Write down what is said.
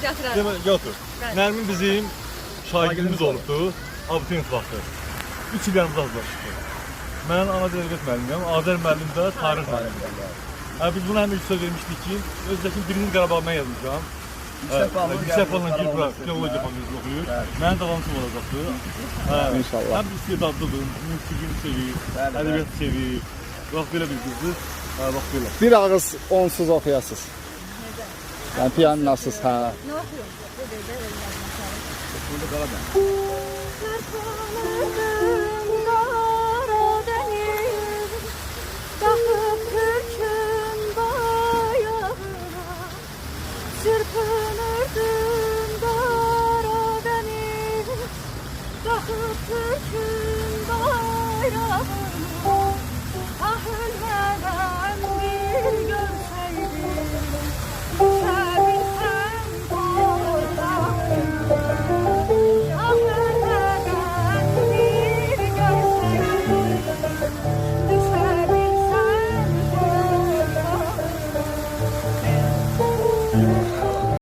gətirərəm. Demə, götür. Bəli. Nərmin bizim şagirdimiz olubdu. Abituriyent vaxtı. 3 il yanımız azlaşdı. Mən ana dil ədəbiyyat müəllimiyəm. Azər müəllim də tarix müəllimiyəm. Biz buna həm ilk söz vermişdik ki, özdəkin birinci Qarabağ mən yazmışam. Yüksək balına Kipra filologiya fakültəsində oxuyur. Mənim davamçım olacaqdı. İnşallah. Həm istedadlıdır, musiqini sevir, ədəbiyyatı sevir. Bax belə bir qızdır. Bax belə. Bir ağız onsuz oxuyasınız. Yəni piyanosuz, hə. Nə oxuyum? Burada qala da.